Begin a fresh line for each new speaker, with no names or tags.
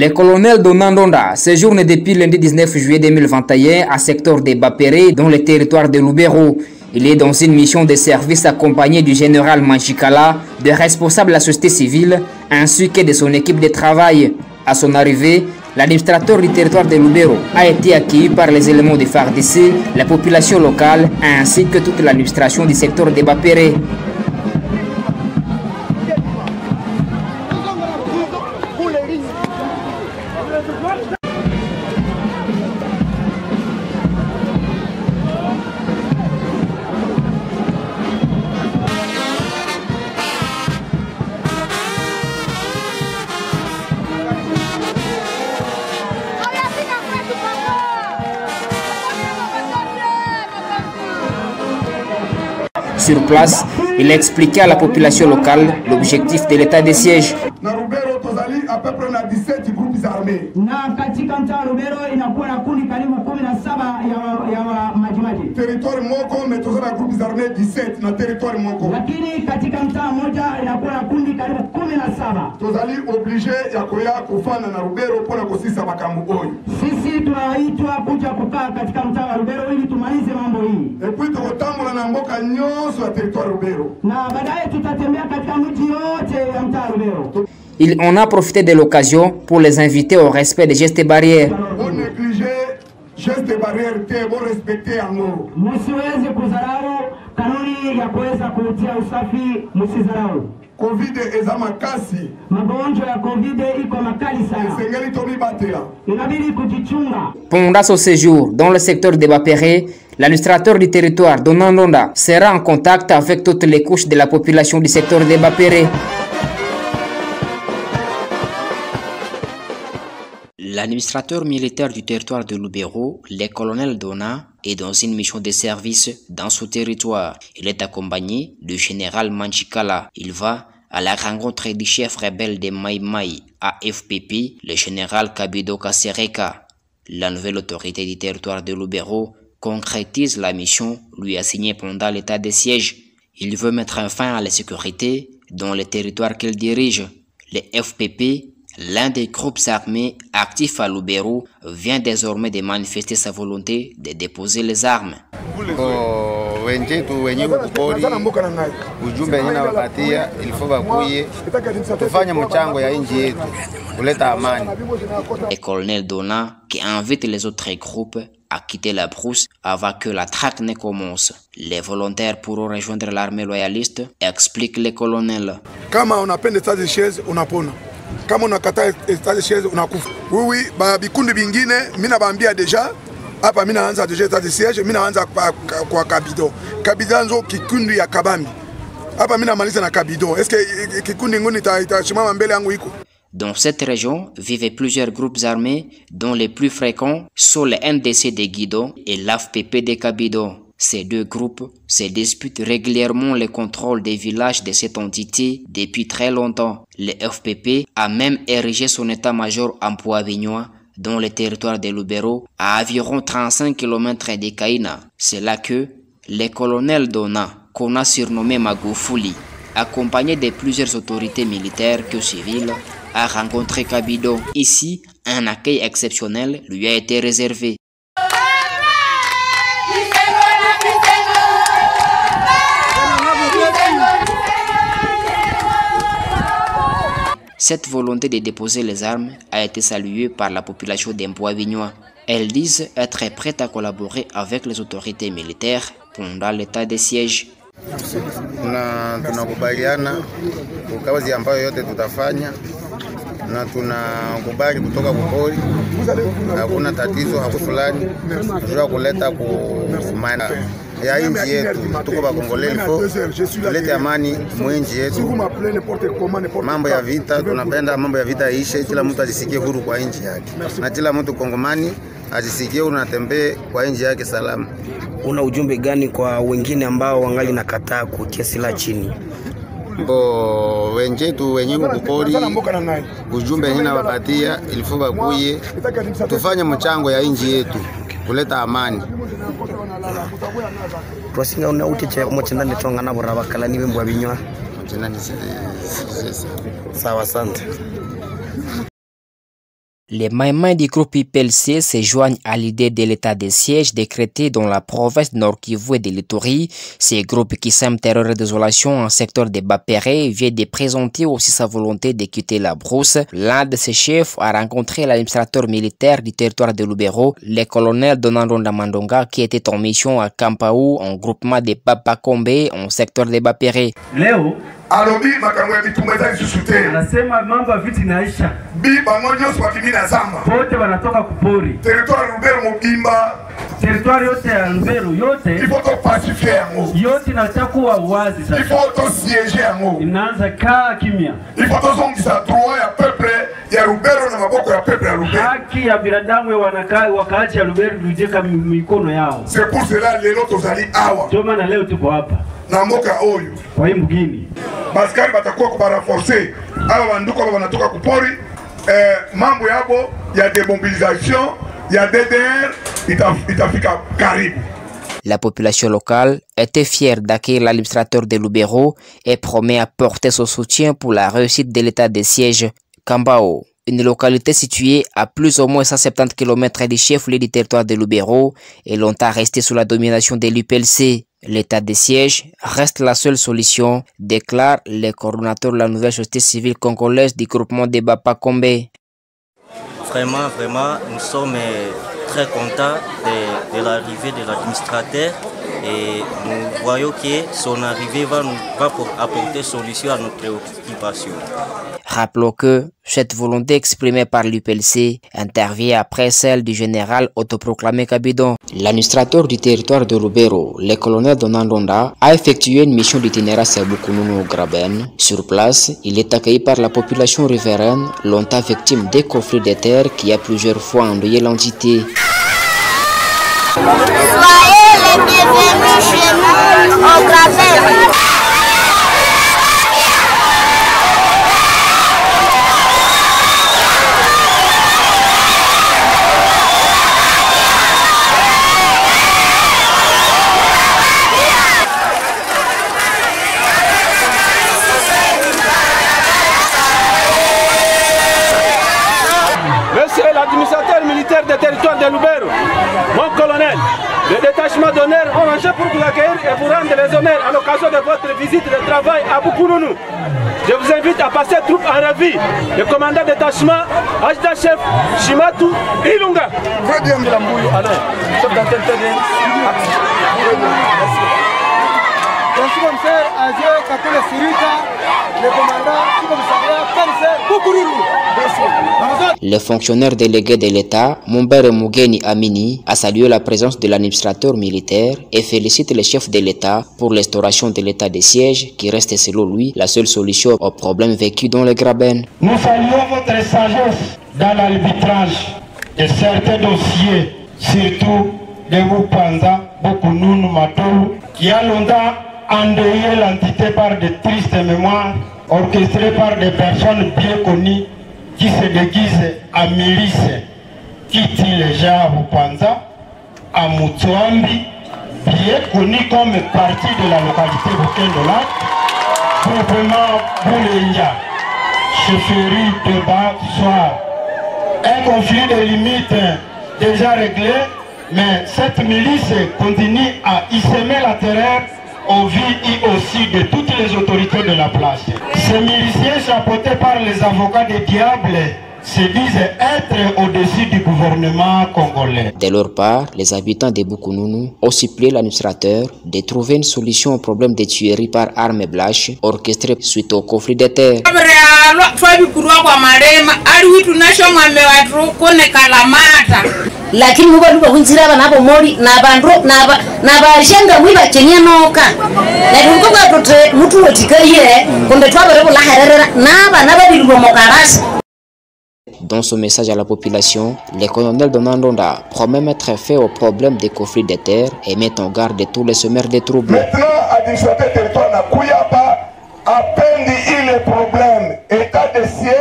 Le colonel Donandonda séjourne depuis lundi 19 juillet 2021 à secteur de Bapéré dans le territoire de Lubero. Il est dans une mission de service accompagné du général Manchikala, de responsables de la société civile ainsi que de son équipe de travail. À son arrivée, l'administrateur du territoire de Lubero a été accueilli par les éléments de FARDC, la population locale ainsi que toute l'administration du secteur de Bapéré. Sur place, il a expliqué à la population locale l'objectif de l'état de siège.
À peu près 17 groupes armés. Territoire moko metozana groupes armés 17 na territoire moko. Lakini katika mtaa moja inakuwa na kundi karibu 17. Tozali obligé ya koya kufana na Lubero pona kosisa makambo oyo. Sisi tunaitwa kuja kukaa katika mtaa wa Lubero ili tumalize mambo hii. Et puis tukotambola na mboka nyonso ya territoire Lubero. Na baadaye tutatembea katika mji yote ya mtaa Lubero.
Il en a profité de l'occasion pour les inviter au respect des gestes barrières.
Bon négliger gestes barrières, bon respecter en nous. Musiweze kuzarau kanuni ya kuweza kutia usafi, musizarau. Covid eza makasi. Magonjwa ya Covid iko makali sana. Sengeli tomi batela. Inabidi kujichunga.
Pendant son séjour dans le secteur de Bapéré, l'administrateur du territoire Donandonda sera en contact avec toutes les couches de la population du secteur de Bapéré. L'administrateur militaire du territoire de Lubero, le colonel Dona, est dans une mission de service dans ce territoire. Il est accompagné du général Manchikala. Il va à la rencontre du chef rebelle de Mai Mai, AFPP, le général Kabido Kasereka. La nouvelle autorité du territoire de Lubero concrétise la mission lui assignée pendant l'état de siège. Il veut mettre un fin à la sécurité dans le territoire qu'il dirige. Le FPP, l'un des groupes armés actifs à Lubero, vient désormais de manifester sa volonté de déposer les armes. Le colonel Dona, qui invite les autres groupes à quitter la brousse avant que la traque ne commence. Les volontaires pourront rejoindre l'armée loyaliste, explique le colonel.
Kama on appelle l'état de siège, on apona. Kama unakata état de siège unakufa. Oui, ba bikundi bingine mina baambia deja hapa mina anza deja état de siège, mina anza kwa Kabido. Kabido nzo kikundi ya Kabambi. Hapa mina maliza na Kabido. Est-ce que kikundi ngoni itachimama mbele yangu iko?
Dans cette région vivent plusieurs groupes armés dont les plus fréquents sont les NDC de Guido et l'AFPP de Kabido. Ces deux groupes se disputent régulièrement le contrôle des villages de cette entité depuis très longtemps. Le FPP a même érigé son état-major en Poivignois, dans le territoire de Lubero, à environ 35 km de Kaina. C'est là que le colonel Dona, qu'on a surnommé Magufuli, accompagné de plusieurs autorités militaires que civiles, a rencontré Kabido. Ici, un accueil exceptionnel lui a été réservé. Cette volonté de déposer les armes a été saluée par la population d'Empoavignois. Elles disent être prêtes à collaborer avec les autorités militaires pendant l'état de siège.
Tunakubaliana kwa kazi ambayo yote tutafanya na tunakubali kutoka kupori, hakuna tatizo hapo fulani tunataka kuleta maana ya nchi yetu. Tuko bakongoleli fo tulete amani mwenji yetu. Mambo ya vita, tunapenda mambo ya vita ishe, kila mtu ajisikie huru kwa nchi yake na kila mtu kongomani ajisikie unatembea kwa nchi yake salama.
Una ujumbe gani kwa wengine ambao wangali nakataa kutia silaha chini?
Bo wenjetu wenyewe kupori, ujumbe yenyewe nawapatia ilifo bakuye tufanye mchango ya nchi yetu kuleta amani.
Twasinga una utiche omochendane tonga na borabakala nibe mbwa binywa.
Sawa, asante.
Les maïmains du groupe IPLC se joignent à l'idée de l'état de siège décrété dans la province de Nord-Kivu et de l'Ituri. Ces groupes qui sèment terreur et désolation en secteur de Bapéré vient de présenter aussi sa volonté de quitter la brousse. L'un de ses chefs a rencontré l'administrateur militaire du territoire de Lubero, le colonel Donandonda Mandonga, qui était en mission à Kampaou, en groupement de Papakombe, en secteur de Bapéré.
Leo alobi makambo ya bitumba zisute anasema mambo viti naisha bi bangonyo swakimi na zamba wote wanatoka kupori territoire Lubero Mobimba territoire yote ya Lubero yote il faut pacifier yango yote inatakuwa wazi sasa il faut to siéger yango inaanza kaa kimya il faut to zongisa droit ya peuple ya Lubero na maboko ya peuple ya Lubero haki ya binadamu wanakaa wakaacha ya Lubero kujeka mikono yao c'est pour cela lelo tozali awa ndio maana leo tuko hapa na mboka oyo kwa hii mgini baskari batakuwa kubaraforce aba banduko aba banatoka kupori mambo yabo ya demobilisation ya DDR itafika karibu.
La population locale était fière d'accueillir l'administrateur de Lubero et promet apporter son soutien pour la réussite de l'état de siège. Kambao, une localité située à plus ou moins 170 km du chef-lieu du territoire de Lubero, est longtemps restée sous la domination de l'UPLC. L'état de siège reste la seule solution, déclare le coordonnateur de la nouvelle société civile congolaise du groupement de Bapakombe.
Vraiment, nous sommes très contents de l'arrivée de l'administrateur et nous voyons que son arrivée va apporter solution à notre préoccupation.
Rappelons que cette volonté exprimée par l'UPLC intervient après celle du général autoproclamé Kabidon. L'administrateur du territoire de Lubero, le colonel Donandonda, a effectué une mission d'itinérance à Bukununu au Graben. Sur place, il est accueilli par la population riveraine, longtemps victime des conflits de terre qui a plusieurs fois endeuillé l'entité.
Soyez les bienvenus chez nous au Graben.
Monsieur l'administrateur militaire des territoires de Lubero, mon colonel, le détachement d'honneur orangé pour vous accueillir et vous rendre les honneurs à l'occasion de votre visite de travail à Bukununu. Je vous invite à passer troupe en revue. Le commandant détachement, adjudant chef Shimatu Ilunga.
Le fonctionnaire délégué de l'État, Mumbere Mugeni Amini, a salué la présence de l'administrateur militaire et félicite le chef de l'État pour l'instauration de l'état de siège qui reste selon lui la seule solution aux problèmes vécus dans le Graben.
Nous saluons votre sagesse dans l'arbitrage de certains dossiers, surtout de Mupanza, Bukununu Matolu, qui a longtemps endeuillé l'entité par de tristes mémoires orchestrées par des personnes bien connues qui se déguisent à milice, qui tuent les gens à Bupanza, à Mutuambi, bien connu comme partie de la localité Bukendola, groupement Boulenja, chefferie de Bas-Soir. Un conflit de limites déjà réglé, mais cette milice continue à y semer la terreur au vu aussi de toutes les autorités de la place. Ces miliciens chapeautés par les avocats des diables se disent être au-dessus du gouvernement congolais.
De leur part, les habitants de Bukununu ont supplié l'administrateur de trouver une solution au problème des tueries par armes blanches orchestrées suite au conflit de terre.
Lakini muba luba kunzira banabo moli na bandro na bashanga mwiba kenya noka na duko kwa tote mutu otikaye kombe twabere bula harera na bana babirugo mokarasi.
Dans son message à la population, le colonel Donandonda promet mettre fin au problème des conflits de terre et met en garde tous les semeurs de troubles.
Maintenant, administrateur territoire na Kuyaba a peine il est problème état de siège.